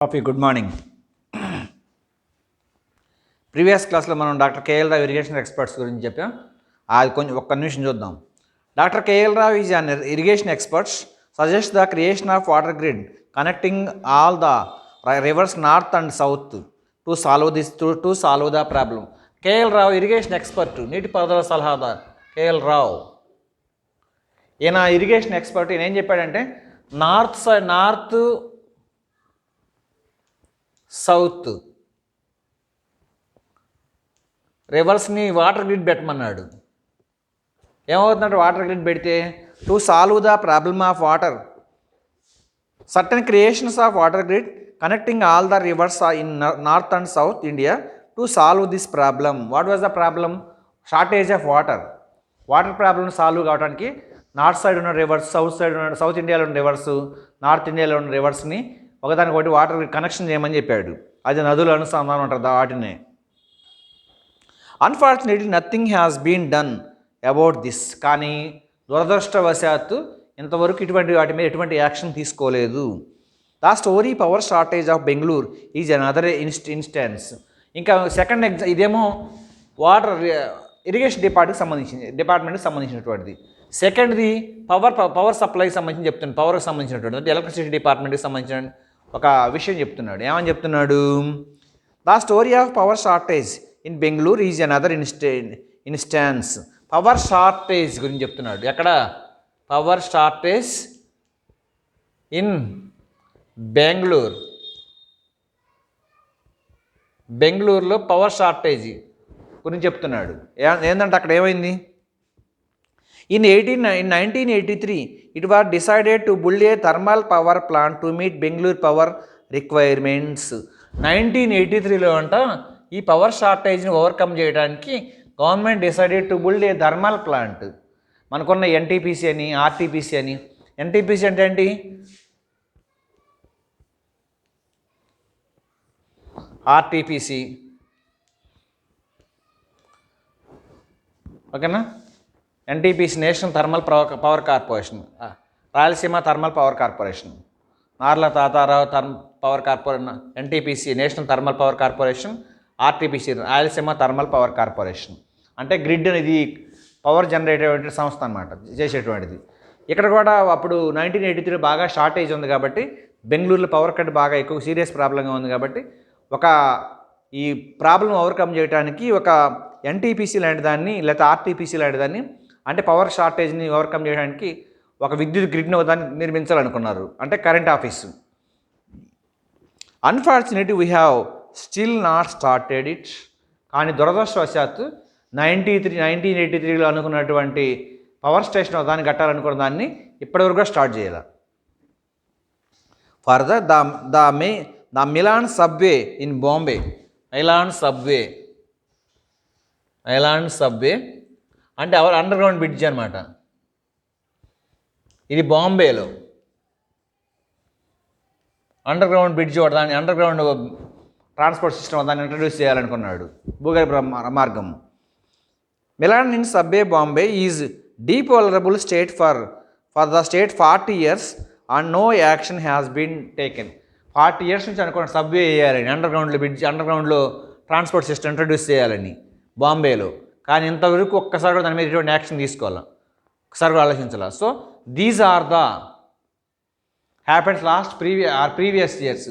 Coffee good morning. Previous క్లాస్లో మనం doctor KL Rao irrigation experts గురించి చెప్పాం. అది కొంచెం ఒక్క నిమిషం చూద్దాం. Doctor KL Rao is an irrigation experts suggest the creation of water grid connecting all the reverse north and south to solve the problem. KL Rao irrigation expert, నీటిపారుదల సలహాదారు KL రావు. ఈయన ఇరిగేషన్ ఎక్స్పర్ట్. ఈయన ఏం చెప్పాడంటే నార్త్ సౌత్ రివర్స్ని వాటర్ గ్రిడ్ పెట్టమన్నాడు. ఏమవుతుందంటే water grid పెడితే to solve the problem of water certain creations of water grid connecting all the rivers in north and south India to solve this problem. What was the problem? Shortage of water. Water problem solve కావడానికి north side ఉన్న reverse, south ఇండియాలో ఉన్న reverse, north ఇండియాలో ఉన్న రివర్స్ని ఒకదానికొకటి water connection చేయమని చెప్పాడు. అది నదులు అనుసంధానం అంటారు వాటిని. Unfortunately nothing has been done about this. కానీ దురదృష్టవశాత్తు ఇంతవరకు వాటి మీద ఎటువంటి యాక్షన్ తీసుకోలేదు. The story power shortage of Bengaluru is another instance. ఇంకా సెకండ్ ఇదేమో వాటర్ ఇరిగేషన్ డిపార్ట్మెంట్కి సంబంధించినటువంటిది. సెకండ్ది పవర్ సప్లైకి సంబంధించి చెప్తున్నాడు. పవర్కి సంబంధించినటువంటి అంటే ఎలక్ట్రిసిటీ డిపార్ట్మెంట్కి సంబంధించిన ఒక విషయం చెప్తున్నాడు. ఏమని చెప్తున్నాడు? The story of power shortage in Bengaluru is another instance. Power shortage గురించి చెప్తున్నాడు. ఎక్కడ? పవర్ షార్టేజ్ ఇన్ బెంగళూరులో పవర్ షార్టేజ్ గురించి చెప్తున్నాడు. ఏంటంటే అక్కడ ఏమైంది? In 1983, it was decided to build a thermal power plant to meet Bengaluru power requirements. 1983లో అంట ఈ పవర్ షార్టేజ్ని ఓవర్కమ్ చేయడానికి government decided to build a thermal plant. మనకున్న ఎన్టీపీసీ అని, ఆర్టీపీసీ అని. ఎన్టీపీసీ అంటే ఏంటి? ఆర్టీపీసీ ఓకేనా? NTPC national thermal power corporation, Rayalaseema thermal power corporation, Narla Tatarao power corporation. NTPC national thermal power corporation, RTPC Rayalaseema thermal power corporation. అంటే grid అనేది power generate సంస్థ అన్నమాట, చేసేటువంటిది. ఇక్కడ కూడా అప్పుడు 1983 బాగా షార్టేజ్ ఉంది కాబట్టి బెంగళూరులో పవర్ కట్ బాగా ఎక్కువ సీరియస్ ప్రాబ్లంగా ఉంది కాబట్టి ఈ ప్రాబ్లం ఓవర్కమ్ చేయడానికి ఒక ఎన్టీపీసీ లాంటి దాన్ని లేకపోతే ఆర్టీపీసీ లాంటి దాన్ని అంటే పవర్ షార్టేజ్ని ఓవర్కమ్ చేయడానికి ఒక విద్యుత్ గ్రిడ్ని ఒకదాన్ని నిర్మించాలనుకున్నారు. అంటే current office. Unfortunately we have still not started it. కానీ దురదృష్టవశాత్తు 1983లో అనుకున్నటువంటి పవర్ స్టేషన్ ఒకదాన్ని కట్టాలనుకున్న దాన్ని ఇప్పటివరకు స్టార్ట్ చేయాలి. Further the Milan subway in Bombay, island subway అంటే అండర్ గ్రౌండ్ బ్రిడ్జ్ అనమాట. ఇది బాంబేలో అండర్ గ్రౌండ్ బ్రిడ్జ్ దాన్ని అండర్ గ్రౌండ్ ట్రాన్స్పోర్ట్ సిస్టమ్ దాన్ని ఇంట్రడ్యూస్ చేయాలనుకున్నాడు, భూగర్భ మార్గం. Milan in subway Bombay is deplorable state for the state 40 years and no action has been taken. 40 years నుంచి అనుకోండి సబ్వే చేయాలని, అండర్ గ్రౌండ్లో ట్రాన్స్పోర్ట్ సిస్టమ్ ఇంట్రడ్యూస్ చేయాలని బాంబేలో. కానీ ఇంతవరకు ఒక్కసారి కూడా దాని మీద ఎటువంటి యాక్షన్ తీసుకోవాలి, ఒకసారి కూడా ఆలోచించాలి. So these are the happens previous years.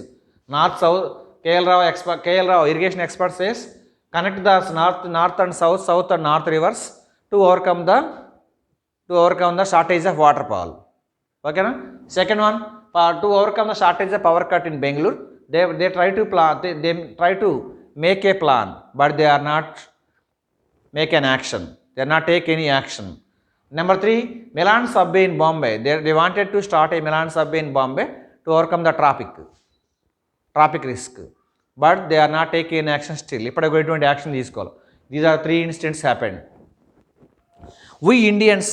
North south KL Rao irrigation expert says connect the north and south and north rivers to overcome the shortage of water power. ఓకేనా? Second one, to overcome the shortage of power cut in Bengaluru they try to make a plan but they are not make an action. They are not take any action. Number 3, Milan subway in Bombay. They wanted to start a Milan subway in Bombay to overcome the traffic risk. But they are not taking any action still. Ippudu eటువంటి action తీసుకోవాలి. These are 3 incidents happened. We Indians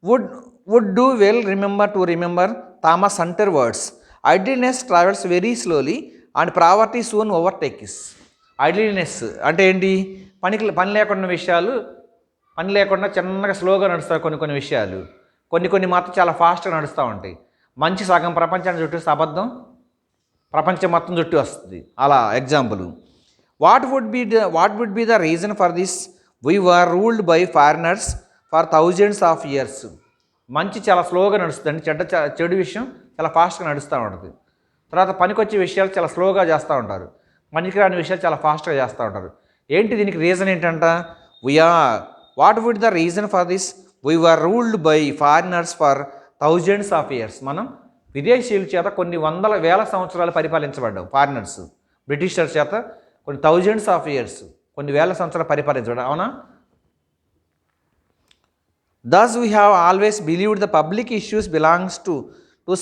would do well remember Thomas Hunter words. Idleness travels very slowly and poverty soon overtakes. Idleness అంటే ఏంటి? పని లేకుండా చిన్నగా స్లోగా నడుస్తాయి కొన్ని విషయాలు. కొన్ని మాత్రం చాలా ఫాస్ట్గా నడుస్తూ ఉంటాయి. మంచి సగం ప్రపంచాన్ని చుట్టూ అబద్ధం, ప్రపంచం మొత్తం చుట్టి వస్తుంది. అలా example. What would be the reason for this? We were ruled by foreigners for thousands of years. మంచి చాలా స్లోగా నడుస్తుంది, చెడు విషయం చాలా ఫాస్ట్గా నడుస్తూ ఉంటుంది. తర్వాత పనికొచ్చే విషయాలు చాలా స్లోగా చేస్తూ ఉంటారు, పనికి రాని విషయాలు చాలా ఫాస్ట్గా చేస్తూ ఉంటారు. ఏంటి దీనికి రీజన్ ఏంటంట? What would the reason for this? We were ruled by foreigners for thousands of years. మనం విదేశీయుల చేత కొన్ని వందల వేల సంవత్సరాలు పరిపాలించబడ్డాం. ఫారినర్స్, బ్రిటిషర్స్ చేత కొన్ని థౌజండ్స్ ఆఫ్ ఇయర్స్, కొన్ని వేల సంవత్సరాలు పరిపాలించబడ్డాం. అవునా? Thus we have always believed the public issues belongs to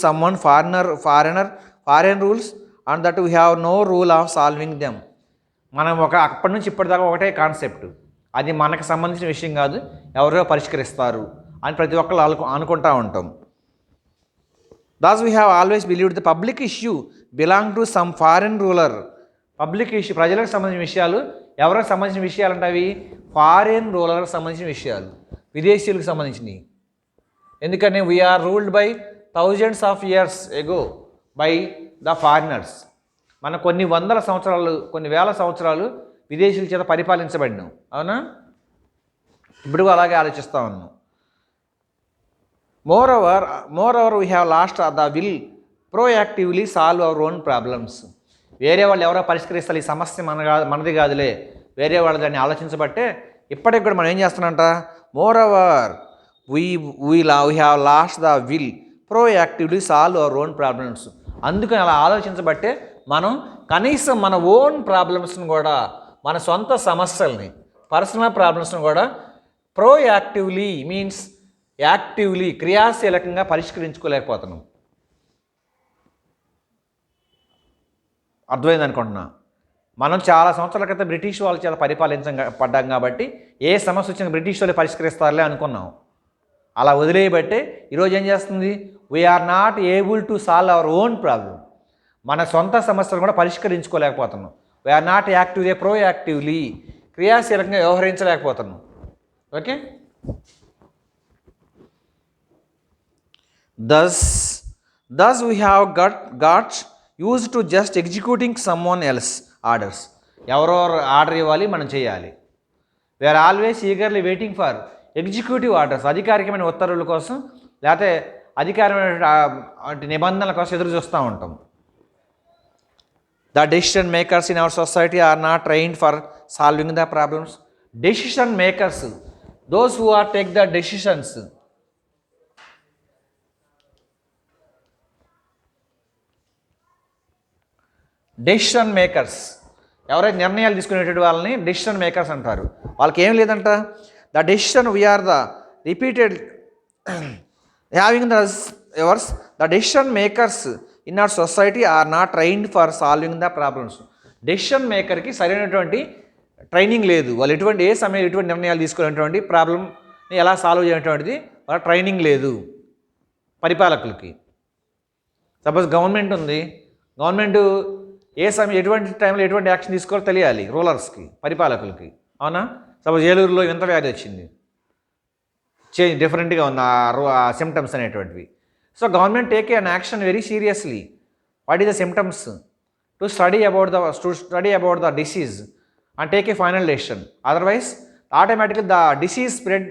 someone foreign rules, and that we have no rule of solving them. మనం అప్పటి నుంచి ఇప్పటిదాకా ఒకటే కాన్సెప్ట్, అది మనకు సంబంధించిన విషయం కాదు, ఎవరో పరిష్కరిస్తారు అని ప్రతి ఒక్కరు అనుకుంటూ ఉంటాం. Thus we have always believed the public issue belong to some foreign ruler. Public issue, ప్రజలకు సంబంధించిన విషయాలు, ఎవరికి సంబంధించిన విషయాలు అంటే అవి ఫారిన్ రూలర్కి సంబంధించిన విషయాలు, విదేశీయులకు సంబంధించినవి. ఎందుకని? We are ruled by thousands of years ago by the foreigners. మనం కొన్ని వందల సంవత్సరాలు, కొన్ని వేల సంవత్సరాలు విదేశీయుల చేత పరిపాలించబడినాం. అవునా? ఇప్పుడు అలాగే ఆలోచిస్తూ ఉన్నాం. More over we have lost the will proactively solve our own problems. వేరే వాళ్ళు ఎవరో పరిష్కరిస్తారు, ఈ సమస్య మనది కాదులే, వేరే వాళ్ళు దాన్ని ఆలోచించబట్టే ఇప్పటికి కూడా మనం ఏం చేస్తున్నామంట? Moreover we have lost the will proactively solve our own problems. అందుకని అలా ఆలోచించబట్టే మనం కనీసం మన ఓన్ ప్రాబ్లమ్స్ని కూడా, మన సొంత సమస్యల్ని, పర్సనల్ ప్రాబ్లమ్స్ని కూడా ప్రోయాక్టివ్లీ మీన్స్ యాక్టివ్లీ, క్రియాశీలకంగా పరిష్కరించుకోలేకపోతున్నాం. అర్థమైంది అనుకుంటున్నా. మనం చాలా సంవత్సరాల క్రితం బ్రిటిష్ వాళ్ళ చేత పరిపాలించబడ్డాం కాబట్టి ఏ సమస్య వచ్చినా బ్రిటిష్ వాళ్ళు పరిష్కరిస్తారులే అనుకున్నాం. అలా వదిలేయబట్టే ఈరోజు ఏం చేస్తుంది? We are not able to solve our own problem. మన సొంత సమస్యలు కూడా పరిష్కరించుకోలేకపోతున్నాం. వీఆర్ నాట్ ప్రోయాక్టివ్లీ, క్రియాశీలకంగా వ్యవహరించలేకపోతున్నాం. Okay. Thus we have got used to just executing someone else orders. ఎవరో ఆర్డర్ ఇవ్వాలి, మనం చేయాలి. We're always eagerly waiting for executive orders, అధికారికమైన ఉత్తర్వుల కోసం, లేకపోతే అధికారమైన నిబంధనల కోసం ఎదురు చూస్తూ ఉంటాం. The decision makers in our society are not trained for solving the problems. Decision makers, those who are take the decisions. Decision makers, ఎవరైతే నిర్ణయాలు తీసుకునేటువంటి వాళ్ళని డెసిషన్ మేకర్స్ అంటారు. వాళ్ళకి ఏం లేదంట, the decision we're the repeated having the ఎవర్స్ the decision makers in our society are not trained for solving the problems. Decision మేకర్కి సరైనటువంటి ట్రైనింగ్ లేదు. వాళ్ళు ఏ సమయం ఎటువంటి నిర్ణయాలు తీసుకునేటువంటి ప్రాబ్లమ్ని ఎలా సాల్వ్ చేయటువంటిది వాళ్ళ ట్రైనింగ్ లేదు. పరిపాలకులకి సపోజ్ గవర్నమెంట్ ఉంది, గవర్నమెంట్ ఏ సమయం ఎటువంటి టైంలో ఎటువంటి యాక్షన్ తీసుకోవాలో తెలియాలి రూలర్స్కి, పరిపాలకులకి. అవునా? సపోజ్ ఏలూరులో వింత వ్యాధి వచ్చింది, డిఫరెంట్గా ఉంది ఆ సిమ్టమ్స్ అనేటువంటివి. So government take an action very seriously. What is the symptoms? To study about the disease and take a final decision. Otherwise ఆటోమేటిక్గా the disease spread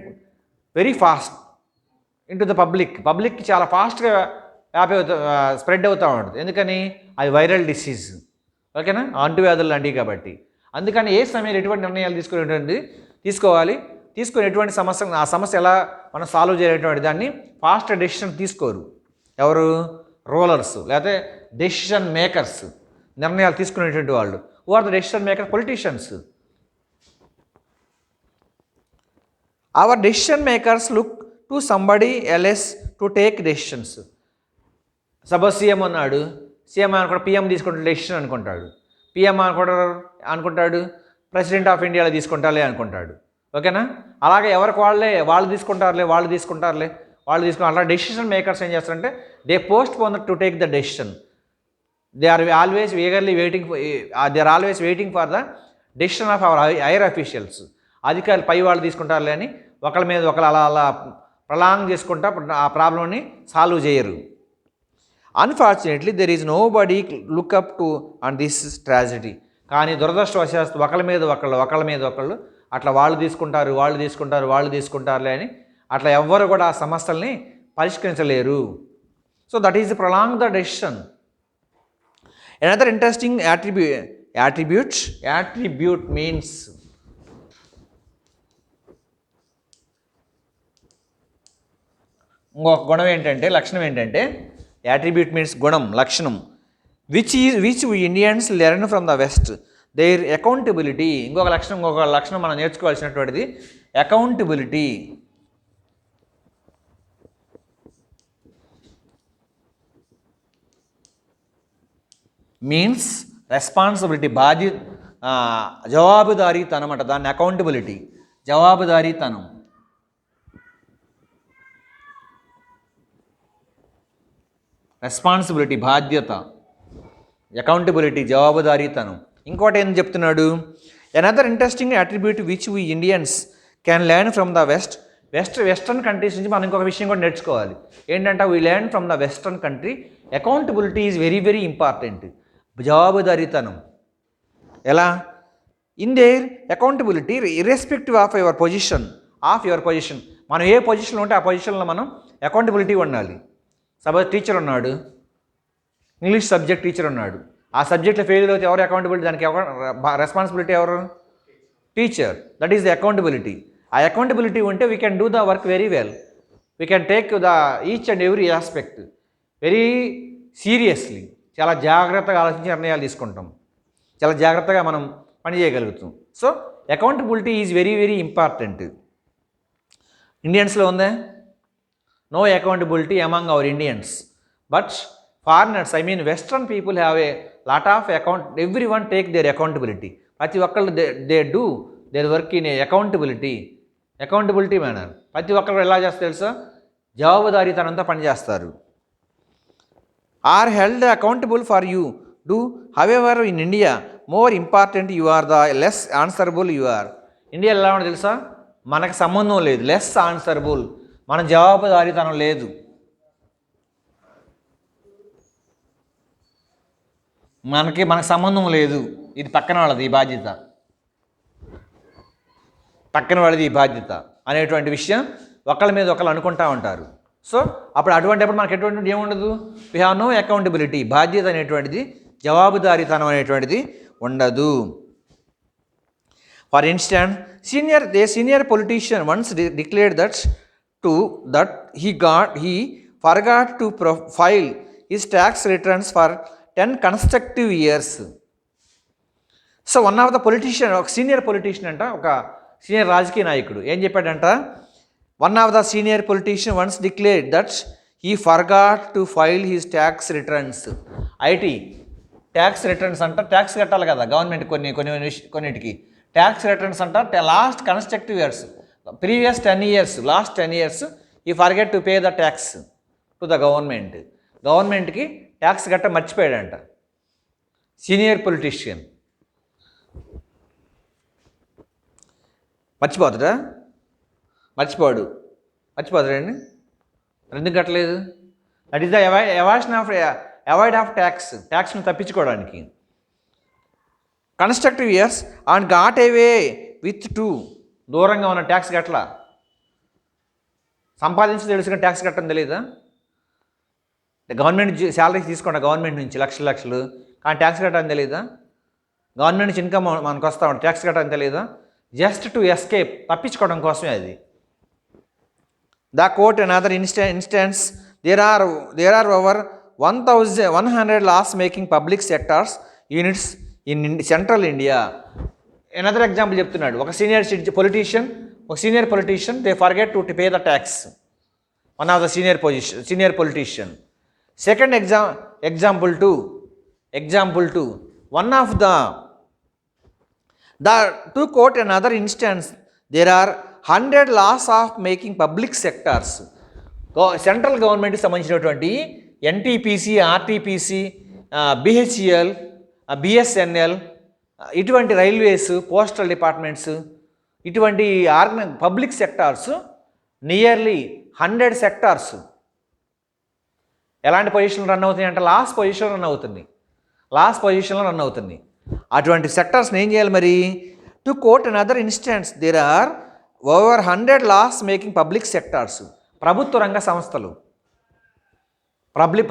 very fast into the పబ్లిక్కి చాలా ఫాస్ట్గా spread అవుతూ ఉంటుంది. ఎందుకని? అది viral disease. ఓకేనా? అంటువ్యాధులు లాంటివి కాబట్టి. అందుకని ఏ సమయంలో ఎటువంటి నిర్ణయాలు తీసుకోవాలి, తీసుకుని ఎటువంటి సమస్య, ఆ సమస్య ఎలా మనం సాల్వ్ చేయటువంటి దాన్ని ఫాస్ట్ డెసిషన్ తీసుకోరు. ఎవరు? రూలర్స్, లేకపోతే డెసిషన్ మేకర్స్, నిర్ణయాలు తీసుకునేటువంటి వాళ్ళు. Who are the decision maker? Politicians. Our decision makers look to somebody else to take decisions. Suppose CM ఉన్నాడు, సీఎం అనుకుంటా పిఎం తీసుకుంటే డెసిషన్ అనుకుంటాడు, పిఎం అనుకుంటాడు ప్రెసిడెంట్ ఆఫ్ ఇండియాలో తీసుకుంటారులే అనుకుంటాడు. ఓకేనా? అలాగే ఎవరికి వాళ్ళు తీసుకుంటారులే అలా డెసిషన్ మేకర్స్ ఏం చేస్తారంటే they postpone to take the decision. They are always waiting for the decision of our higher officials. అధికారులు పై వాళ్ళు తీసుకుంటారులే అని ఒకళ్ళ మీద ఒకళ్ళు అలా ప్రలాంగ్ చేసుకుంటా ఆ ప్రాబ్లంని సాల్వ్ చేయరు. Unfortunately there is nobody look up to on this tragedy. కానీ దురదృష్టవశాత్తు ఒకళ్ళ మీద ఒకళ్ళు అట్లా వాళ్ళు తీసుకుంటారులే అని అట్లా ఎవ్వరు కూడా ఆ సమస్యల్ని పరిష్కరించలేరు. So that is prolong the decision. Another interesting attribute means ఇంకొక గుణం ఏంటంటే, లక్షణం ఏంటంటే, యాట్రిబ్యూట్ మీన్స్ గుణం, లక్షణం, which Indians learn from the west their accountability. ఇంకొక లక్షణం మనం నేర్చుకోవాల్సినటువంటిది అకౌంటబిలిటీ. మీన్స్ రెస్పాన్సిబిలిటీ, జవాబుదారీతనం అంట దాన్ని, అకౌంటబిలిటీ జవాబుదారీతనం. రెస్పాన్సిబిలిటీ బాధ్యత, అకౌంటబిలిటీ జవాబుదారీతనం. ఇంకోటి ఏం చెప్తున్నాడు, another interesting attribute which we Indians can learn from the western countries నుంచి మనం ఇంకొక విషయం కూడా నేర్చుకోవాలి. ఏంటంటే we learn from the western country accountability is very very important. జవాబుదారీతనం ఎలా? In there accountability irrespective of your position మనం ఏ పొజిషన్లో ఉంటే ఆ పొజిషన్లో మనం అకౌంటబిలిటీ ఉండాలి. సపోజ్ టీచర్ ఉన్నాడు, ఇంగ్లీష్ సబ్జెక్ట్ టీచర్ ఉన్నాడు, ఆ సబ్జెక్ట్లో ఫెయిల్ అయితే ఎవరు అకౌంటబిలిటీ? దానికి రెస్పాన్సిబిలిటీ ఎవరు? Teacher. That is the accountability. ఆ అకౌంటబిలిటీ ఉంటే we can do the work very well, we can take the each and every aspect very seriously. చాలా జాగ్రత్తగా ఆలోచించి నిర్ణయాలు తీసుకుంటాం, చాలా జాగ్రత్తగా మనం పని చేయగలుగుతాం. So accountability is very very important. ఇండియన్స్లో ఉందా? No accountability among our Indians, but foreigners, I mean western people have a lot of everyone take their accountability. ప్రతి ఒక్కళ్ళు they do their work in a accountability manner. ప్రతి ఒక్కరు ఎలా చేస్తారు తెలుసా? జవాబుదారీతనంతో పనిచేస్తారు. Are held accountable for you do however in India more important you are the less answerable you are. India ఎలా ఉండదు తెలుసా? మనకు సంబంధం లేదు, లెస్ ఆన్సరబుల్, మన జవాబుదారీతనం లేదు. మనకు సంబంధం లేదు, ఇది పక్కన వాళ్ళది ఈ బాధ్యత, అనేటువంటి విషయం ఒకళ్ళ మీద ఒకళ్ళు అనుకుంటా ఉంటారు. సో అటువంటిప్పుడు మనకు ఎటువంటిది ఏముండదు? We have no accountability. బాధ్యత అనేటువంటిది, జవాబుదారీతనం అనేటువంటిది ఉండదు. For instance, senior politician once declared that he forgot to file his tax returns for 10 consecutive years. So one of the politician, ఒక సీనియర్ పొలిటీషియన్ అంట, ఒక సీనియర్ రాజకీయ నాయకుడు ఏం చెప్పాడంట? One of the senior politician once declared that he forgot to file his tax returns. Tax returns అంట, tax కట్టాలి కదా గవర్నమెంట్ కొన్నిటికి. ట్యాక్స్ రిటర్న్స్ అంట last constructive years, previous 10 years, last 10 years ఈ forget to pay the tax to the గవర్నమెంట్కి tax కట్ట మర్చిపోయాడంట senior politician. మర్చిపోతాడండి. ఎందుకు కట్టలేదు? That is the avoid of ట్యాక్స్ను తప్పించుకోవడానికి. Constructive years and got away with 2, దూరంగా ఉన్న ట్యాక్స్ కట్టలా. సంపాదించి తెలుసుకుని ట్యాక్స్ కట్టడం తెలియదా? గవర్నమెంట్ శాలరీస్ తీసుకోండి గవర్నమెంట్ నుంచి లక్షలు, కానీ ట్యాక్స్ కట్టడం తెలియదా? గవర్నమెంట్ నుంచి ఇన్కమ్ మనకు వస్తూ ఉంటుంది, ట్యాక్స్ కట్టడం తెలియదా? జస్ట్ టు ఎస్కేప్, తప్పించుకోవడం కోసమే అది. The court another instance there are over 1,100 loss making public sectors units in central India. Another example చెప్తున్నాడు. ఒక senior politician they forget to pay the tax. One of the senior politician. Second example 2 one of the to quote another instance, there are 100 laws of making public sectors. Central గవర్నమెంట్కి సంబంధించినటువంటి NTPC, ఆర్టీపీసీ, BHEL, BSNL, ఇటువంటి railways, postal departments, ఇటువంటి public sectors nearly 100 sectors ఎలాంటి పొజిషన్లో run అవుతుంది అంటే last పొజిషన్లో run అవుతుంది. అటువంటి సెక్టర్స్ని ఏం చేయాలి మరి? To quote another instance, there are over 100 loss making public sectors. ప్రభుత్వ రంగ సంస్థలు,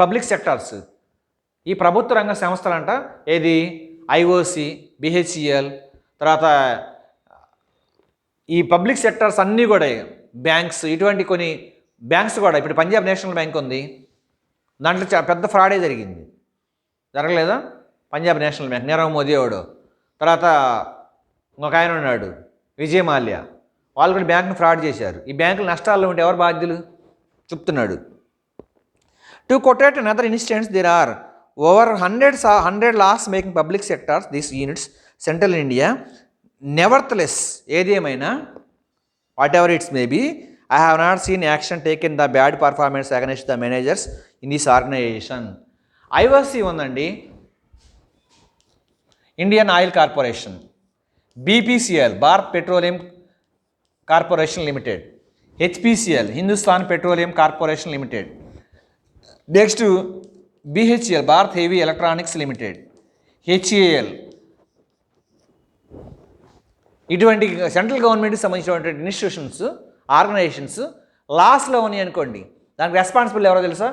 పబ్లిక్ సెక్టార్స్. ఈ ప్రభుత్వ రంగ సంస్థలు అంట ఏది? ఐఓసి, బిహెచ్ఈఎల్, తర్వాత ఈ పబ్లిక్ సెక్టార్స్ అన్నీ కూడా, బ్యాంక్స్, ఇటువంటి కొన్ని బ్యాంక్స్ కూడా. ఇప్పుడు పంజాబ్ నేషనల్ బ్యాంక్ ఉంది, దాంట్లో పెద్ద ఫ్రాడే జరిగింది, జరగలేదా? పంజాబ్ నేషనల్ బ్యాంక్, నీరవ్ మోదీ వాడు, తర్వాత ఇంకొక ఆయన ఉన్నాడు విజయ్ మాల్యా, వాళ్ళు కూడా బ్యాంక్ని ఫ్రాడ్ చేశారు. ఈ బ్యాంకులు నష్టాల్లో ఉంటే ఎవరు బాధ్యులు చెప్తున్నాడు. To quote another instance, there are over 100 loss making public sectors, this units central India. Nevertheless, ఏదేమైనా, whatever it's may be, I have not seen action taken the bad performance against the managers in this organization. IOC ఉందండి, Indian oil corporation, BPCL, Bharat petroleum corporation limited, HPCL, Hindustan petroleum corporation limited, next BHL, Bharat heavy electronics limited, HAL. ఇటువంటి central గవర్నమెంట్కి సంబంధించినటువంటి institutions, organisations లాస్లో ఉన్నాయి అనుకోండి, దానికి responsible ఎవరో తెలుసా?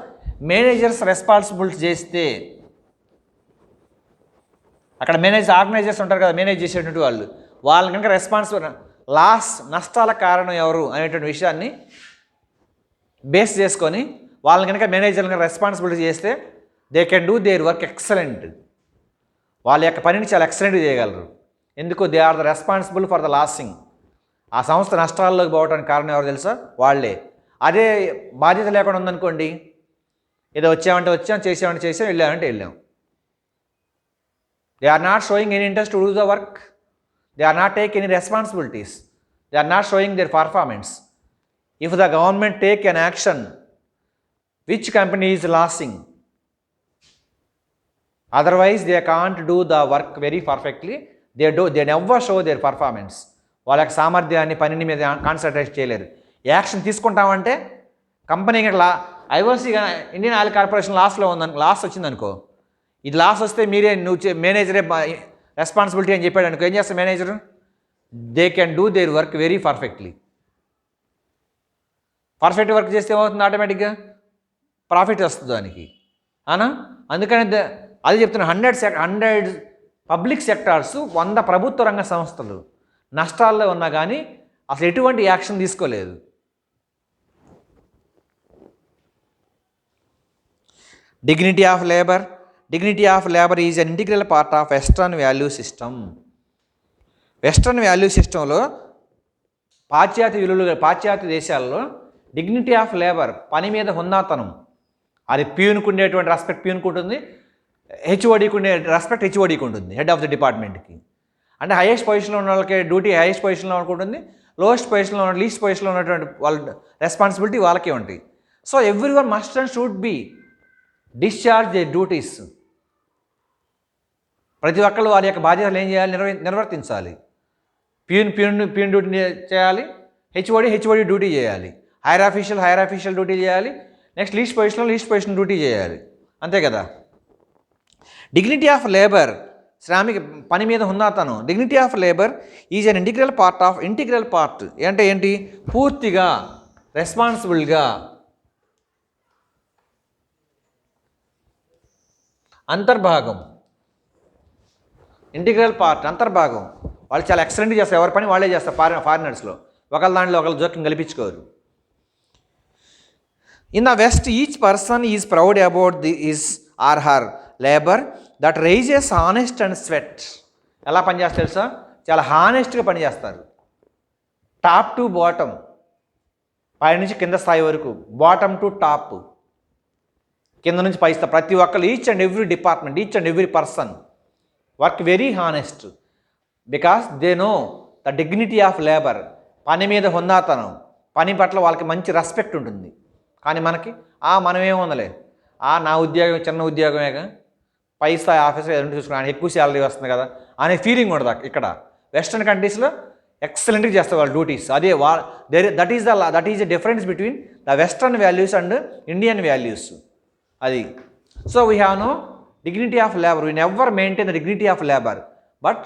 Managers responsible చేస్తే, అక్కడ ఆర్గనైజర్స్ ఉంటారు కదా, మేనేజ్ చేసేటువంటి వాళ్ళని కనుక రెస్పాన్సిబుల్, నష్టాల కారణం ఎవరు అనేటువంటి విషయాన్ని బేస్ చేసుకొని వాళ్ళని కనుక మేనేజర్ని రెస్పాన్సిబిలిటీ చేస్తే, they can do their work excellent. వాళ్ళ యొక్క పనిని చాలా ఎక్సలెంట్గా చేయగలరు. ఎందుకు? They are the responsible for the losing. ఆ సంస్థ నష్టాల్లోకి పోవడానికి కారణం ఎవరు తెలుసా? వాళ్ళే. అదే బాధ్యత లేకుండా ఉందనుకోండి, ఏదో వచ్చామంటే వచ్చాం, చేసామంటే చేసాం, వెళ్ళామంటే వెళ్ళాం. They are not showing any interest to do the work, they are not take any responsibilities, they are not showing their performance. If the government take an action which company is losing, otherwise they can't do the work very perfectly, they never show their performance. వాళ్ళకి సామర్థ్యాన్ని, పనిని మీద concentrate చేయలేరు. Action తీసుకుంటామంటే కంపెనీకి ఐఓసీగా Indian oil corporation loss వచ్చిందనుకో, ఇది loss వస్తే మీరే, మేనేజరే రెస్పాన్సిబిలిటీ అని చెప్పాడు అనుకో, ఏం చేస్తారు manager? They can do their work very perfectly. Perfect work చేస్తే ఏమవుతుంది? ఆటోమేటిక్గా ప్రాఫిట్ వస్తుంది దానికి, అవునా? అందుకని అది చెప్తున్నా, 100 పబ్లిక్ సెక్టార్స్, 100 ప్రభుత్వ రంగ సంస్థలు నష్టాల్లో ఉన్నా కానీ అసలు ఎటువంటి యాక్షన్ తీసుకోలేదు. Dignity of labour is an integral part of western value system. Western value సిస్టంలో, పాశ్చాత్య దేశాల్లో డిగ్నిటీ ఆఫ్ లేబర్, పని మీద హుందాతనం, అది ప్యూన్కు ఉండేటువంటి రెస్పెక్ట్ ప్యూన్కు ఉంటుంది, హెచ్ఓడికి ఉండే రెస్పెక్ట్ హెచ్ఓడికి ఉంటుంది, హెడ్ ఆఫ్ ద డిపార్ట్మెంట్కి. అంటే హైయెస్ట్ పొజిషన్లో ఉన్న వాళ్ళకి డ్యూటీ హైయెస్ట్ పొజిషన్లో ఉంటుంది, లోయెస్ట్ పొజిషన్లో లీస్ట్ పొజిషన్లో ఉన్నటువంటి వాళ్ళ రెస్పాన్సిబిలిటీ వాళ్ళకే ఉంటాయి. So every one must and should be discharge their duties. ప్రతి ఒక్కళ్ళు వారి యొక్క బాధ్యతలు ఏం చేయాలి? నిర్వర్తించాలి. ప్యూన్ డ్యూటీ చేయాలి, హెచ్ఓడి డ్యూటీ చేయాలి, హైర్ ఆఫీషియల్ డ్యూటీ చేయాలి, నెక్స్ట్ లీస్ట్ పొజిషన్ డ్యూటీ చేయాలి, అంతే కదా. డిగ్నిటీ ఆఫ్ లేబర్, శ్రామిక పని మీద హుందాతనం. Dignity of labour is an integral part అంటే ఏంటి? పూర్తిగా రెస్పాన్సిబుల్గా, అంతర్భాగం, ఇంటిగ్రల్ పార్ట్, అంతర్భాగం. వాళ్ళు చాలా ఎక్సలెంట్గా చేస్తారు, ఎవరి పని వాళ్ళే చేస్తారు. ఫారినర్స్లో ఒకళ్ళ దాంట్లో ఒకళ్ళు జోక్యం కల్పించుకోరు. In the West, each person is proud about his or her labor that raises honest and sweat. ఎలా పనిచేస్తారు తెలుసా? చాలా హానెస్ట్గా పనిచేస్తారు. టాప్ టు బాటమ్, పై నుంచి కింద స్థాయి వరకు, బాటమ్ టు టాప్, కింద నుంచి పై స్థాయి, ప్రతి ఒక్కరు, each and every department, each and every person work very honest because they know the dignity of labour. పని మీద హుందాతనం, పని పట్ల వాళ్ళకి మంచి రెస్పెక్ట్ ఉంటుంది. కానీ మనకి మనమేముందలే, నా ఉద్యోగం చిన్న ఉద్యోగమేగా, పై స్థాయి ఆఫీసర్ ఎదురు చూసుకున్నాను, ఎక్కువ శాలరీ వస్తుంది కదా అనే ఫీలింగ్ ఉండదు. ఇక్కడ వెస్ట్రన్ కంట్రీస్లో ఎక్సలెంట్గా చేస్తారు వాళ్ళ డ్యూటీస్. అదే that is the difference between the western values and Indian values. అది. So we have no dignity of labour, we never maintain the dignity of labour, but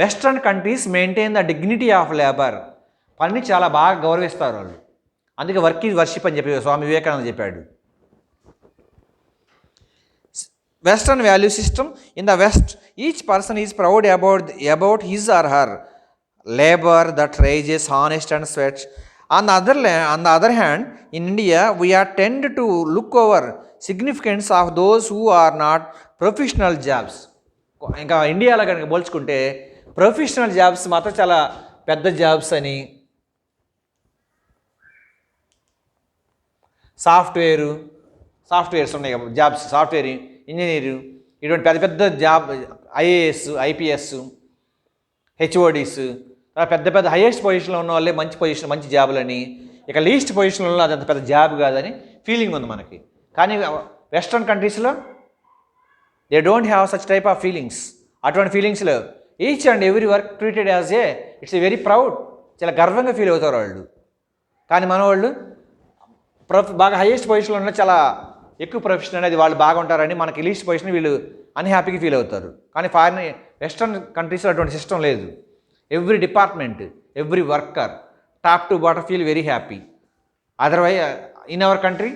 western countries maintain the dignity of labour. పని చాలా బాగా గౌరవిస్తారు వాళ్ళు. అందుకే work is worship అని చెప్పి స్వామి వివేకానంద చెప్పాడు. Western value system, in the west each person is proud about his or her labour that raises honest and sweat. On the other hand, in India, we are tend to look over significance of those who are not professional jobs. ఇంకా ఇండియాలో కనుక పోల్చుకుంటే professional jobs మాత్రం చాలా పెద్ద jobs అని, softwares ఉన్నాయి jobs, software engineer, ఇటువంటి పెద్ద పెద్ద జాబ్, ఐఏఎస్, ఐపీఎస్, హెచ్ఓడీస్, పెద్ద పెద్ద హైయెస్ట్ పొజిషన్లో ఉన్న వాళ్ళే మంచి పొజిషన్, మంచి జాబులని, ఇక లీస్ట్ పొజిషన్లో ఉన్న అదంత పెద్ద జాబ్ కాదని ఫీలింగ్ ఉంది మనకి. కానీ వెస్ట్రన్ కంట్రీస్లో they don't have such type of feelings. అటువంటి ఫీలింగ్స్లో each and every work treated as it's very proud, చాలా గర్వంగా ఫీల్ అవుతారు వాళ్ళు. కానీ మన వాళ్ళు బాగా హైయెస్ట్ పొజిషన్లో ఉన్న చాలా ఎక్కువ ప్రొఫెషన్ అనేది వాళ్ళు బాగా ఉంటారని, మనకి లీస్ట్ పొజిషన్ వీళ్ళు అన్హ్యాపీగా ఫీల్ అవుతారు. కానీ వెస్ట్రన్ కంట్రీస్లో అటువంటి సిస్టమ్ లేదు. Every department, every worker top to bottom feel very happy. Otherwise in our country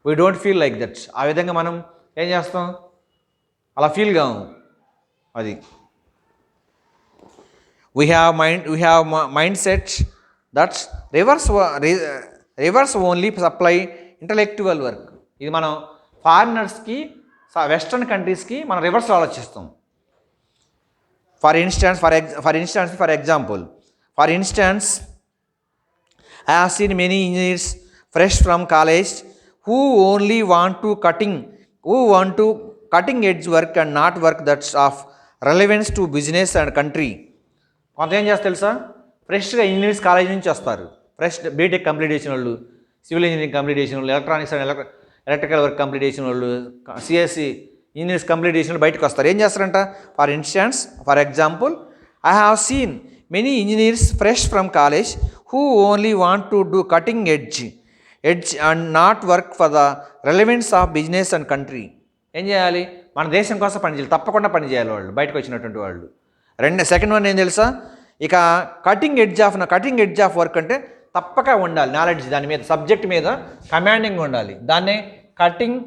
we don't feel like that. ఆ విధంగా మనం ఏం చేస్తాం, అలా ఫీల్ కాము. అది we have mind set that's reverse only supply intellectual work. ఇది మనం ఫారినర్స్కి, వెస్ట్రన్ కంట్రీస్కి మనం రివర్స్ ఆలోచిస్తాం. For instance, I have seen many engineers fresh from college who only want to cutting edge work and not work that's of relevance to business and country. కొంత ఏం చేస్తారు తెలుసా, ఫ్రెష్గా ఇంజనీర్స్ కాలేజ్ నుంచి వస్తారు, ఫ్రెష్ బీటెక్ కంప్లీట్ చేసిన వాళ్ళు, civil engineering complete చేసిన వాళ్ళు, electronics and electrical work complete చేసిన వాళ్ళు, సిఎస్సి ఇంజనీర్స్ కంప్లీట్ చేసిన బయటకు వస్తారు. ఏం చేస్తారంట, for example I have seen many engineers fresh from college who only want to do cutting edge and not work for the relevance of business and country. ఏం చేయాలి, మన దేశం కోసం పనిచేయాలి, తప్పకుండా పనిచేయాలి వాళ్ళు బయటకు వచ్చినటువంటి వాళ్ళు. సెకండ్ వన్ ఏం తెలుసా, ఇక కటింగ్ ఎడ్జ్ ఆఫ్ వర్క్ అంటే తప్పక ఉండాలి నాలెడ్జ్, దాని మీద సబ్జెక్ట్ మీద కమాండింగ్ ఉండాలి. దాన్నే కటింగ్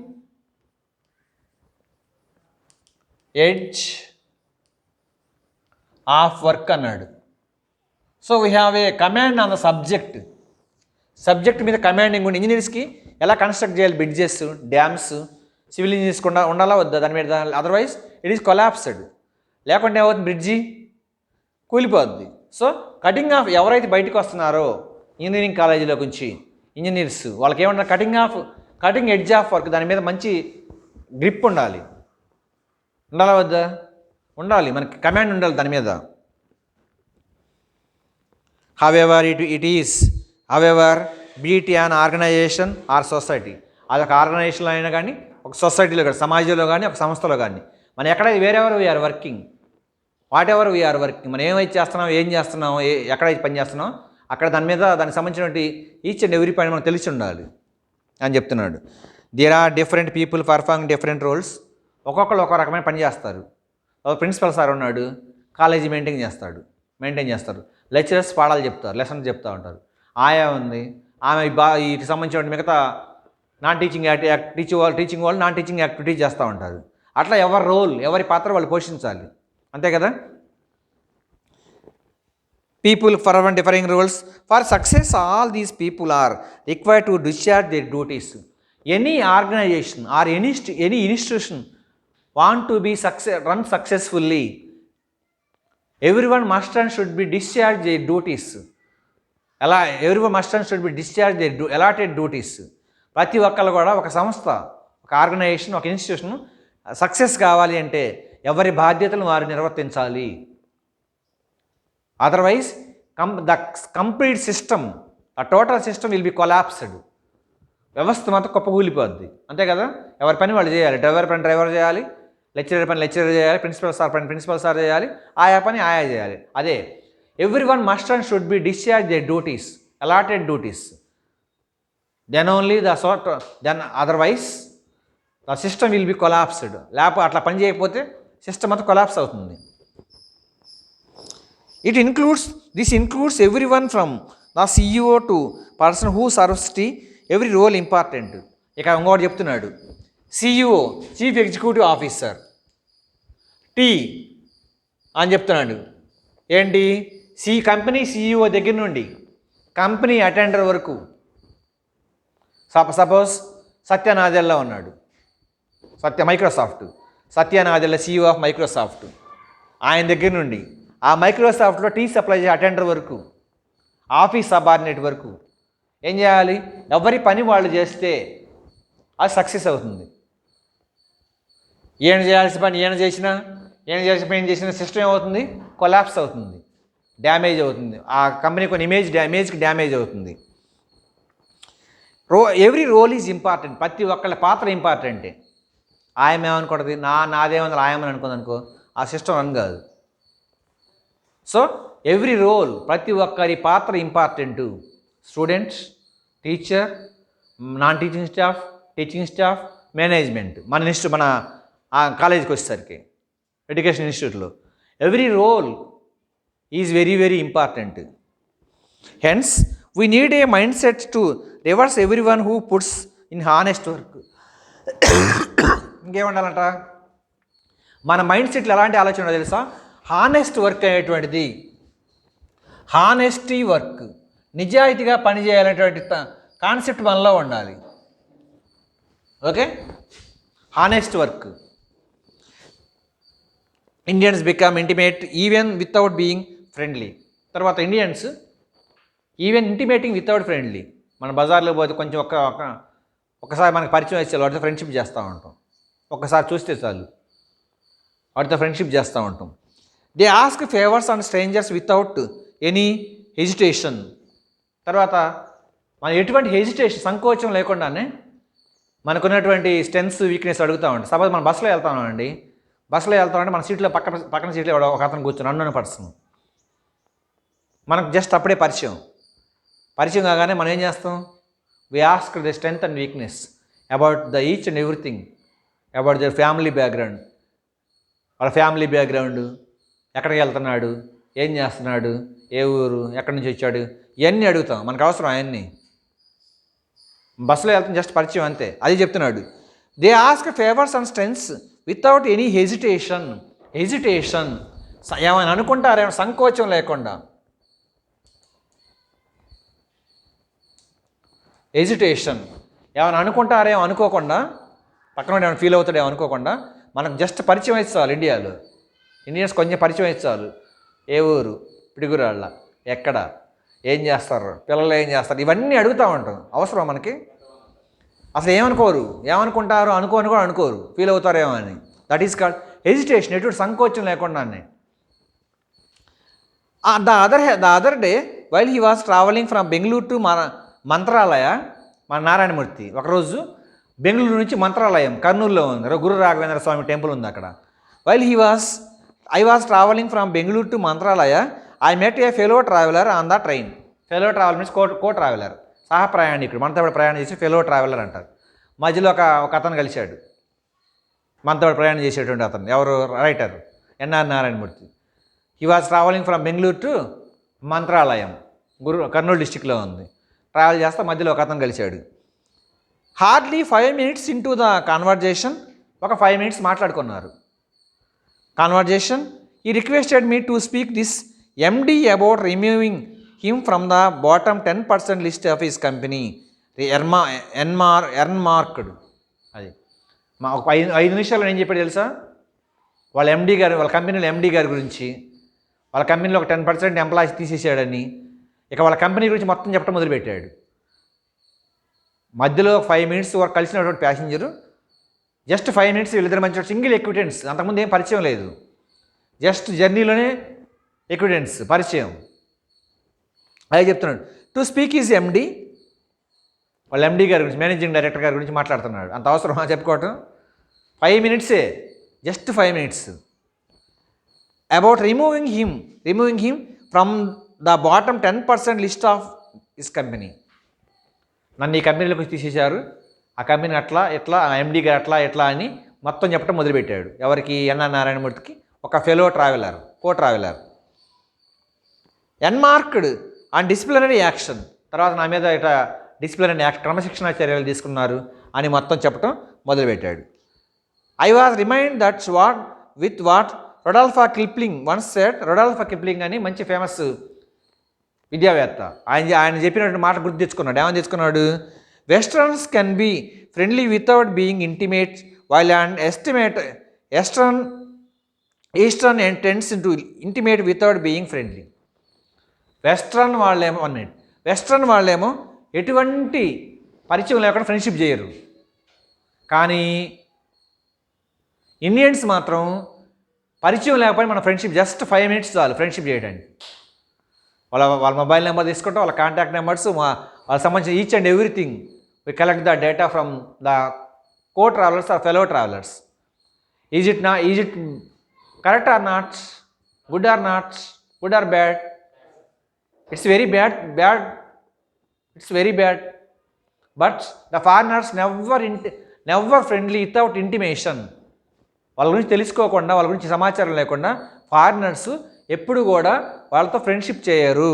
ఎడ్జ్ ఆఫ్ వర్క్ అన్నాడు. So we have a command on the subject మీద కమాండింగ్ ఉండి, ఇంజనీర్స్కి ఎలా కన్స్ట్రక్ట్ చేయాలి బ్రిడ్జెస్, డ్యామ్స్, సివిల్ ఇంజనీర్స్ ఉండాలా వద్దా దాని మీద. అదర్వైజ్ ఇట్ ఈస్ కొలాప్స్డ్, లేకుంటే ఏమవుతుంది, బ్రిడ్జి కూలిపోద్ది. సో కటింగ్ ఆఫ్, ఎవరైతే బయటకు వస్తున్నారో ఇంజనీరింగ్ కాలేజీలో నుంచి ఇంజనీర్స్, వాళ్ళకి ఏమన్నా కటింగ్ ఎడ్జ్ ఆఫ్ వర్క్, దాని మీద మంచి గ్రిప్ ఉండాలి. ఉండాలా వద్దా, ఉండాలి, మనకి కమాండ్ ఉండాలి దాని మీద. However be it an organisation or society, అదొక ఆర్గనైజేషన్లో అయినా కానీ, ఒక సొసైటీలో కానీ, సమాజంలో కానీ, ఒక సంస్థలో కానీ, మనం ఎక్కడ wherever we are working, whatever we are working, మనం ఏమైతే చేస్తున్నాం, ఏం చేస్తున్నాం, ఎక్కడైతే పని చేస్తున్నాం అక్కడ దానికి సంబంధించినటువంటి ఈచ్ అండ్ ఎవ్రీ పాయింట్ మనకు తెలిసి ఉండాలి అని చెప్తున్నాడు. There are different people performing different roles. ఒక్కొక్కరు ఒక రకమైన పని చేస్తారు. ప్రిన్సిపల్ సార్ ఉన్నాడు, కాలేజీ మెయింటైన్ చేస్తారు. లెక్చరర్స్ పాఠాలు చెప్తారు, లెసన్స్ చెప్తూ ఉంటారు. ఆయా ఉంది, ఆమె వీటికి సంబంధించిన మిగతా టీచింగ్ వాళ్ళు నాన్ టీచింగ్ యాక్టివిటీస్ చేస్తూ ఉంటారు. అట్లా ఎవరి పాత్ర వాళ్ళు పోషించాలి, అంతే కదా. People for differing roles for success, all these people are required to discharge their duties. Any organisation or any institution want to be run successfully, everyone must and should be discharge their duties. Everyone must and should be discharge their allotted duties. ప్రతి ఒక్కళ్ళు కూడా ఒక సంస్థ, ఒక organisation, ఒక institution success కావాలి అంటే ఎవరి బాధ్యతలను వారు నిర్వర్తించాలి. Otherwise the complete system, the total system will be collapsed. వ్యవస్థ మొత్తం కుప్పకూలిపోద్ది, అంతే కదా. ఎవరి పని వాళ్ళు చేయాలి, డ్రైవర్ పని డ్రైవర్ చేయాలి, లెక్చరర్ పని లెక్చరర్ చేయాలి, ప్రిన్సిపల్ సార్ పని ప్రిన్సిపల్ సార్ చేయాలి, ఆయా పని ఆయా చేయాలి. అదే everyone must and should be discharge their duties, allotted duties. Then only then otherwise the system will be collapsed. లేకపోతే అట్లా పని చేయకపోతే సిస్టమ్ అంతా కొలాప్స్ అవుతుంది. This includes everyone from the CEO to person who serves tea, every role important. ఇక ఇంకోటి చెప్తున్నాడు, CEO chief executive officer, tea అని చెప్తున్నాడు. ఏంటి? కంపెనీ CEO దగ్గర నుండి కంపెనీ అటెండర్ వరకు. సపోజ్ సత్య నాదెల్లా ఉన్నాడు, Microsoft Satya Nadella CEO of Microsoft. ఆయన దగ్గర నుండి ఆ మైక్రోసాఫ్ట్లో టీ సప్లై చేసే అటెండర్ వరకు, ఆఫీస్ సబార్డినేట్ వరకు ఏం చేయాలి? ఎవరి పని వాళ్ళు చేస్తే అది సక్సెస్ అవుతుంది. ఈయన చేయాల్సిన పని ఈయన చేసిన సిస్టమ్ ఏమవుతుంది? కొలాప్స్ అవుతుంది, డ్యామేజ్ అవుతుంది. ఆ కంపెనీ కొన్ని ఇమేజ్కి డ్యామేజ్ అవుతుంది. Every role is important. ప్రతి ఒక్కళ్ళ పాత్ర ఇంపార్టెంటే. ఆయన ఏమనుకుంటుంది? నాదేమన్నా ఆయమని అనుకుంది అనుకో, ఆ సిస్టమ్ రన్ కాదు. సో ఎవ్రీ రోల్, ప్రతి ఒక్కరి పాత్ర important. Students, teacher, non teaching staff, teaching staff, management. మన కాలేజీకి వచ్చేసరికి ఎడ్యుకేషన్ ఇన్స్టిట్యూట్లో every role is very very important. Hence we need a mindset to reverse everyone who puts in honest work. ఇంకేమంటారంట? మన mind సెట్లో ఎలాంటి ఆలోచన తెలుసా? హానెస్ట్ వర్క్ అనేటువంటిది, హానెస్టీ వర్క్, నిజాయితీగా పనిచేయాలనేటువంటి కాన్సెప్ట్ మనలో ఉండాలి. Okay, honest work. Indians become intimate even without being friendly. తర్వాత Indians even intimating without friendly. మన బజార్లో పోతే కొంచెం ఒక్కసారి మనకు పరిచయం వచ్చే వాటితో ఫ్రెండ్షిప్ చేస్తూ ఉంటాం. ఒక్కసారి చూస్తే చాలు వాటితో ఫ్రెండ్షిప్ చేస్తూ ఉంటాం. They ask favours and strangers without any hesitation. తర్వాత మనం ఎటువంటి హెజిటేషన్, సంకోచం లేకుండానే మనకున్నటువంటి స్ట్రెంగ్స్, వీక్నెస్ అడుగుతూ ఉంటాం. సపోజ్ మనం బస్సులో వెళ్తామండి, మన సీట్లో పక్కన సీట్లో ఒక అతను కూర్చొని అన్నోన్ పర్సన్, మనకు జస్ట్ అప్పుడే పరిచయం కాగానే మనం ఏం చేస్తాం? We ask the strength and weakness about the each and everything, about the family background. వాళ్ళ ఫ్యామిలీ బ్యాక్గ్రౌండ్, ఎక్కడికి వెళ్తున్నాడు, ఏం చేస్తున్నాడు, ఏ ఊరు, ఎక్కడి నుంచి వచ్చాడు, ఇవన్నీ అడుగుతాం. మనకు అవసరం అవన్నీ. బస్సులో వెళ్తాం, జస్ట్ పరిచయం అంతే. అది చెప్తున్నాడు. They ask favours and strengths without any hesitation. ఏమైనా అనుకుంటారేమో సంకోచం లేకుండా. హెజిటేషన్, ఏమైనా అనుకుంటారేమో అనుకోకుండా, పక్కన ఏమైనా ఫీల్ అవుతాడేమో అనుకోకుండా, మనకు జస్ట్ పరిచయం అయితే చాలు. ఇండియన్స్ కొంచెం పరిచయం అయితే చాలు. ఏ ఊరు, పిడుగురాళ్ళ, ఎక్కడ, ఏం చేస్తారు, పిల్లలు ఏం చేస్తారు, ఇవన్నీ అడుగుతూ ఉంటాం. అవసరం మనకి? అసలు ఏమనుకుంటారు అనుకోని కూడా అనుకోరు, ఫీల్ అవుతారేమో అని. That is called hesitation. ఎటువంటి సంకోచం లేకుండానే. The other day while he was travelling from Bengaluru to Mantralaya, మన నారాయణమూర్తి ఒకరోజు బెంగళూరు నుంచి మంత్రాలయం, కర్నూలులో ఉంది, గురు రాఘవేంద్ర స్వామి టెంపుల్ ఉంది అక్కడ. While I was travelling from Bengaluru to Mantralaya, I met A fellow traveller on the train. Fellow traveller means co traveller, సహ ప్రయాణికుడు. మనతో ప్రయాణం చేసి ఫెలో ట్రావెలర్ అంటారు. మధ్యలో ఒక అతను కలిశాడు, మనతో ప్రయాణం చేసేటువంటి అతను. ఎవరు? Writer NR Narayanamurthy. He was travelling from Bengaluru to Mantralayam, Kurnool డిస్టిక్లో ఉంది. ట్రావెల్ చేస్తే మధ్యలో ఒక అతను కలిశాడు. Hardly 5 minutes into the conversation, ఒక 5 minutes మాట్లాడుకున్నారు. Conversation, he requested me to speak this MD about removing him from the bottom 10% list of his company earmarked. అది ఒక 5 నిమిషాల్లో ఏం చెప్పాడు తెలుసా? వాళ్ళ MD గారు, వాళ్ళ కంపెనీలో MD గారి గురించి, వాళ్ళ కంపెనీలో ఒక 10% ఎంప్లాయీస్ తీసేసాడని, ఇక వాళ్ళ కంపెనీ గురించి మొత్తం చెప్పడం మొదలుపెట్టాడు. మధ్యలో 5 minutes వరకు కలిసినటువంటి ప్యాసింజరు, జస్ట్ 5 minutes వీళ్ళిద్దరి మధ్య సింగిల్ ఎక్విడెన్స్. అంతకుముందు ఏం పరిచయం లేదు, జస్ట్ జర్నీలోనే ఎక్విడెన్స్, పరిచయం. అదే చెప్తున్నాడు. టు స్పీక్ ఈజ్ MD, వాళ్ళ MD గారి గురించి, మేనేజింగ్ డైరెక్టర్ గారి గురించి మాట్లాడుతున్నాడు. అంత అవసరమా చెప్పుకోవటం? 5 minutes, just 5 minutes. About removing him from the bottom 10% list of his company. నన్ను ఈ కంపెనీలోకి తీసేశారు, ఆ కంపెనీ అట్లా ఇట్లా, ఆ ఎండీ గారు అట్లా ఇట్లా అని మొత్తం చెప్పడం మొదలుపెట్టాడు. ఎవరికి? ఎన్ఆర్ నారాయణమూర్తికి, ఒక fellow traveller, co traveller. Earmarked on disciplinary action, తర్వాత నా మీద ఇట్లా డిసిప్లినరీ యాక్షన్, క్రమశిక్షణా చర్యలు తీసుకున్నారు అని మొత్తం చెప్పడం మొదలుపెట్టాడు. I was remind that's what Rudolph Kipling once said. Rudolph Kipling అని మంచి ఫేమస్ విద్యావేత్త, ఆయన చెప్పినటువంటి మాట గుర్తు తెచ్చుకున్నాడు. ఏమని తెచ్చుకున్నాడు? Westerners can be friendly without being intimate while and eastern tends to intimate without being friendly. Western వాళ్ళేమో ఎటువంటి పరిచయం లేకుండా ఫ్రెండ్షిప్ చేయరు, కానీ ఇండియన్స్ మాత్రం పరిచయం లేకపోతే మన ఫ్రెండ్షిప్ జస్ట్ 5 minutes చాలు ఫ్రెండ్షిప్ చేయడానికి. వాళ్ళ మొబైల్ నెంబర్ తీసుకుంటాం, వాళ్ళ కాంటాక్ట్ నెంబర్స్, వాళ్ళకి సంబంధించిన each and everything we collect the data from the co travellers or fellow travellers. Is it correct or not? Good or not? Good or bad? It's very bad. It's very bad. But the foreigners never friendly without intimation. వాళ్ళ గురించి తెలుసుకోకుండా, వాళ్ళ గురించి సమాచారం లేకుండా foreigners ఎప్పుడు కూడా వాళ్ళతో ఫ్రెండ్షిప్ చేయరు.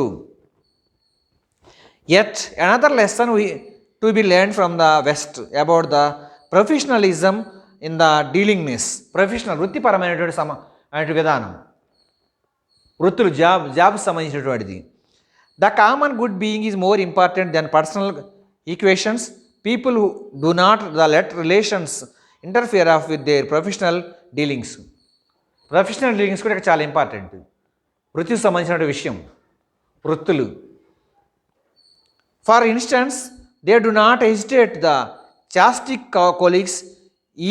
Yet another lesson to be learned from the West about the professionalism in the dealingness. వృత్తిపరమైనటువంటి విధానం, వృత్తులు, జాబ్ సంబంధించినటువంటిది. The common good being is more important than personal equations. People who do not let relations interfere with their professional dealings. Professional dealings కూడా చాలా important. వృత్తికి సంబంధించిన విషయం, వృత్తులు. For instance, they do not hesitate the chastise colleagues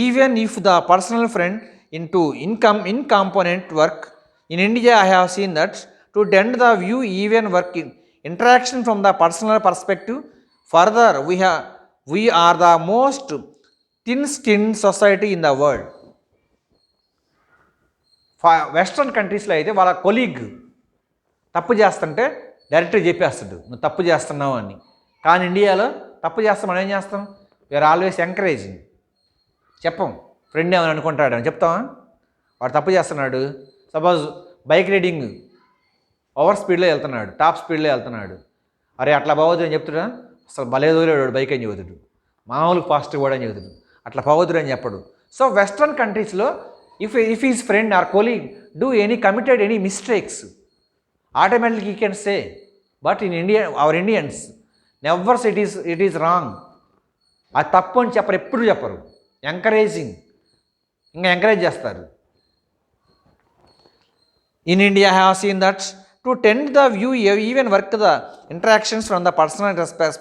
even if the personal friend into incompetent work. In India, I have seen that to tend the view even work in interaction from the personal perspective. Further, we are the most thin-skinned society in the world. Western కంట్రీస్లో అయితే వాళ్ళ colleague తప్పు చేస్తుంటే డైరెక్ట్గా చెప్పేస్తాడు, నువ్వు తప్పు చేస్తున్నావు అని. కానీ ఇండియాలో తప్పు చేస్తాం, మనం ఏం చేస్తాం? We are always encouraging. చెప్పం, ఫ్రెండ్ ఏమని అనుకుంటాడు అని చెప్తావా? వాడు తప్పు చేస్తున్నాడు, సపోజ్ బైక్ రైడింగ్ ఓవర్ స్పీడ్లో వెళ్తున్నాడు, టాప్ స్పీడ్లో వెళ్తున్నాడు, అరే అట్లా పోవద్దు అని చెప్తుడా? అసలు భలే వదిలేడు బైక్ అని చెబుతాడు, మామూలుగా ఫాస్ట్గా కూడా అని చెబుతాడు, అట్లా పోవద్దు అని చెప్పడు. సో వెస్ట్రన్ కంట్రీస్లో if his friend or colleague committed any mistakes, automatically he can say. But in India, our Indians never say it is wrong. అది తప్పు అని చెప్పరు, ఎప్పుడు చెప్పరు. ఎంకరేజింగ్, ఇంకా ఎంకరేజ్ చేస్తారు. In India, I have seen that to tend the view even work the interactions from the personal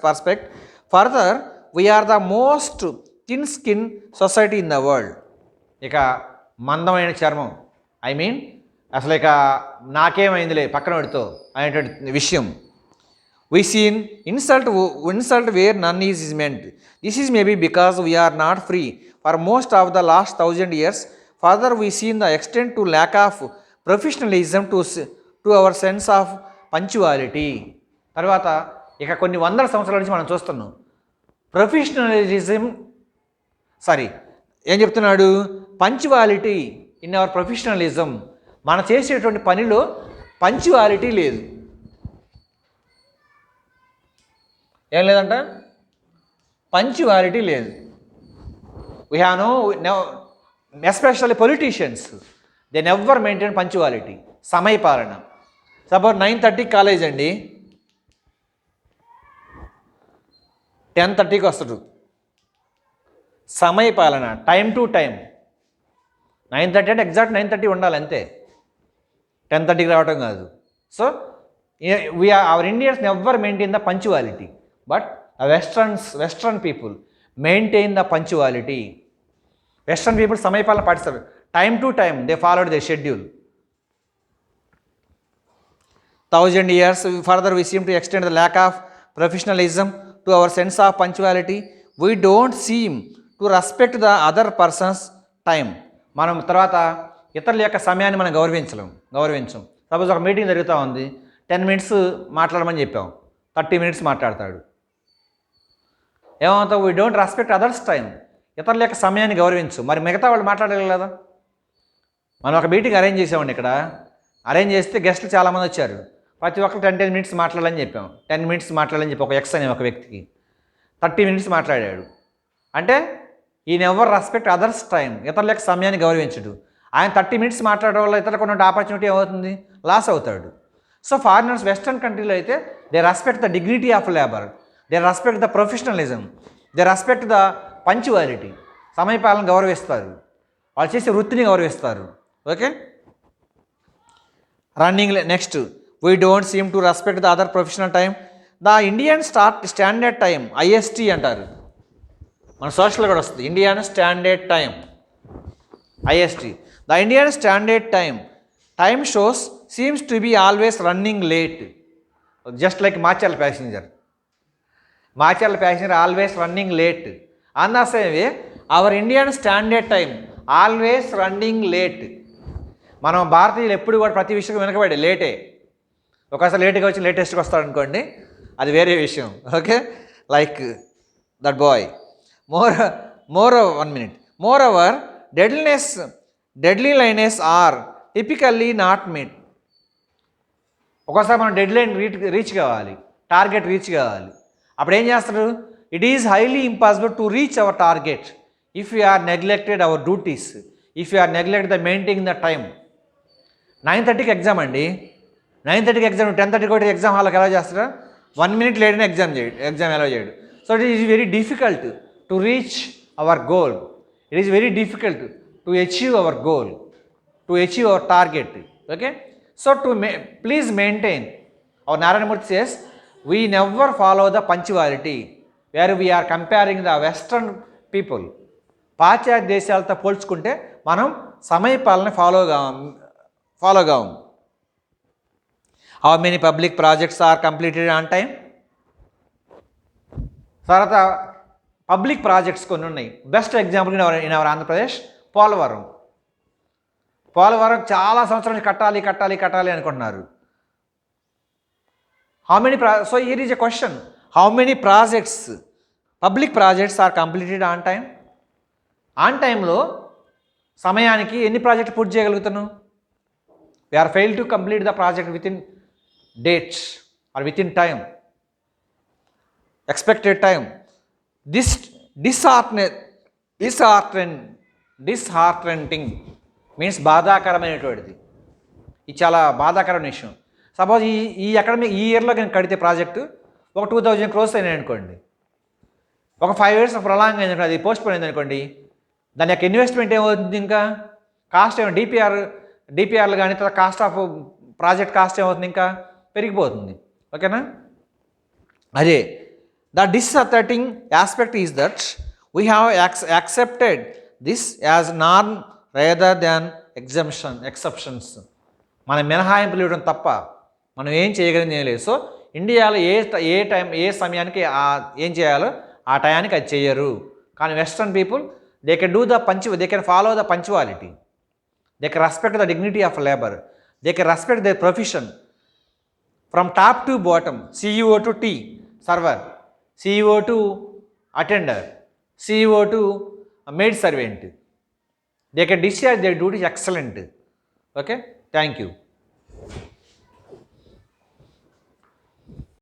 perspective. Further, we are the most thin-skinned society in the world. ఇక మందమైన చర్మం, అసలు ఇక నాకేమైందిలే పక్కన పెడుతూ అనేటువంటి విషయం. We seen insult where none is meant. This is maybe because we are not free for most of the last 1000 years. Further, we seen the extent to lack of professionalism to our sense of punctuality. తర్వాత ఇక కొన్ని వందల సంవత్సరాల నుంచి మనం చూస్తున్నాం ఏం చెప్తున్నాడు? Punctuality in our professionalism. మనం చేసేటువంటి పనిలో పంక్చువాలిటీ లేదు. ఏం లేదంట? పంక్చువాలిటీ లేదు. We have no especially politicians, they never maintain punctuality, సమయపాలన. సపోజ్ 9:30 కాలేజ్ అండి, 10:30కి వస్తాడు. సమయపాలన, టైం టు టైం. 9:30 అంటే ఎగ్జాక్ట్ 9:30 ఉండాలి అంతే, 10:30కి రావటం కాదు. So our Indians never maintain the punctuality, but western people maintain the punctuality. Western people సమయపాలన పాటిస్తారు, time to time they followed the schedule. 1000 years further we seem to extend the lack of professionalism to our sense of punctuality. We don't seem to respect the other person's time. మనం తర్వాత ఇతరుల యొక్క సమయాన్ని మనం గౌరవించం. Suppose ఒక meeting జరుగుతూ ఉంది, 10 minutes మాట్లాడమని చెప్పాం, 30 minutes మాట్లాడతాడు. ఏమవుతావు? We don't respect others time. ఇతరుల యొక్క సమయాన్ని గౌరవించు. మరి మిగతా వాళ్ళు మాట్లాడాలి కదా. మనం ఒక మీటింగ్ అరేంజ్ చేసామండి ఇక్కడ. అరేంజ్ చేస్తే గెస్ట్లు చాలామంది వచ్చారు. ప్రతి ఒక్కరు 10 మినిట్స్ మాట్లాడాలని చెప్పాం. 10 మినిట్స్ మాట్లాడాలని చెప్పి ఒక ఎక్స్ అనే ఒక వ్యక్తికి 30 మినిట్స్ మాట్లాడాడు. అంటే ఈ నెవర్ రెస్పెక్ట్ అదర్స్ టైం. ఇతరుల యొక్క సమయాన్ని గౌరవించడు. ఆయన 30 మినిట్స్ మాట్లాడడం వల్ల ఇతరులకు ఉన్న ఆపర్చునిటీ ఏమవుతుంది? లాస్ అవుతాడు. సో ఫారినర్స్ వెస్టర్న్ కంట్రీలో అయితే they respect the dignity of labour, they respect the professionalism, they respect the punctuality. సమయపాలన గౌరవిస్తారు, వాళ్ళు చేసే వృత్తిని గౌరవిస్తారు. Okay, running. Next, we don't seem to respect the other professional time. The Indian standard time, IST అంటారు. మన social కూడా వస్తుంది, Indian standard time, IST. The Indian standard time shows seems to be always running late, just like Macherla passenger always running late. An the same way our Indian standard time always running late. మనం భారతీయులు ఎప్పుడు కూడా ప్రతి విషయం వెనకబడి లేటే. ఒకసారి లేట్గా వచ్చి లేటెస్ట్గా వస్తాడు అనుకోండి, అది వేరే విషయం. Okay, like that boy. More 1 minute. Moreover deadlines are typically not met. ఒకసారి మనం డెడ్ లైన్ రీచ్ కావాలి, టార్గెట్ రీచ్ కావాలి. అప్పుడు ఏం చేస్తారు? It is highly impossible to reach our target if you are neglected our duties, if you are neglect the maintain the time. 9:30కి exam అండి. 9:30కి ఎగ్జామ్, 10:30 కూడా ఎగ్జామ్ హాల్కి ఎలా చేస్తారా? 1 minute లేట్ అయినా ఎగ్జామ్ ఎలా చేయడు. So it is very difficult to reach our goal. It is very difficult to achieve our goal, to achieve our target. Okay, so please maintain. Our Narayana Murthy says we never follow the punctuality where we are comparing the western people. పాశ్చాత్య దేశాలతో పోల్చుకుంటే మనం సమయపాలన follow కావు. How many public projects are completed on time? తర్వాత public projects కొన్ని ఉన్నాయి. Best example in our Andhra Pradesh, Polavaram చాలా సంవత్సరాలు కట్టాలి అనుకుంటున్నారు. How many so here is a question, how many projects, public projects are completed on time? On టైంలో సమయానికి ఎన్ని ప్రాజెక్ట్ పూర్తి చేయగలుగుతున్నాం? We are fail to complete the project within dates or within time, expected time. Disheartening means బాధాకరమైనటువంటిది. ఇది చాలా బాధాకరమైన విషయం. సపోజ్ ఈ అకాడమిక్ ఈ ఇయర్లో నేను కడితే ప్రాజెక్టు ఒక 2000 crores అయినాయి అనుకోండి, ఒక 5 years ప్రొలాంగ్ అయింది అనుకోండి, అది పోస్ట్ పోన్ అయింది అనుకోండి, దాని యొక్క ఇన్వెస్ట్మెంట్ ఏమవుతుంది? ఇంకా కాస్ట్ ఏమో డిపిఆర్లు కానీ తర్వాత కాస్ట్ ఆఫ్ ప్రాజెక్ట్ కాస్ట్ ఏమవుతుంది? ఇంకా పెరిగిపోతుంది. ఓకేనా? అదే the disheartening aspect is that we have accepted this as norm rather than exceptions. మనం మినహాయింపులు ఇవ్వడం తప్ప మనం ఏం చేయగలిగింది ఏం లేదు. సో ఇండియాలో ఏ సమయానికి ఏం చేయాలో ఆ టయానికి అది చేయరు. కానీ western people they can follow the punctuality, they can respect the dignity of labour, they can respect the profession from top to bottom, CEO to tea server, CEO to attender, CEO to maid servant. They can discharge their duties excellent. Okay, thank you.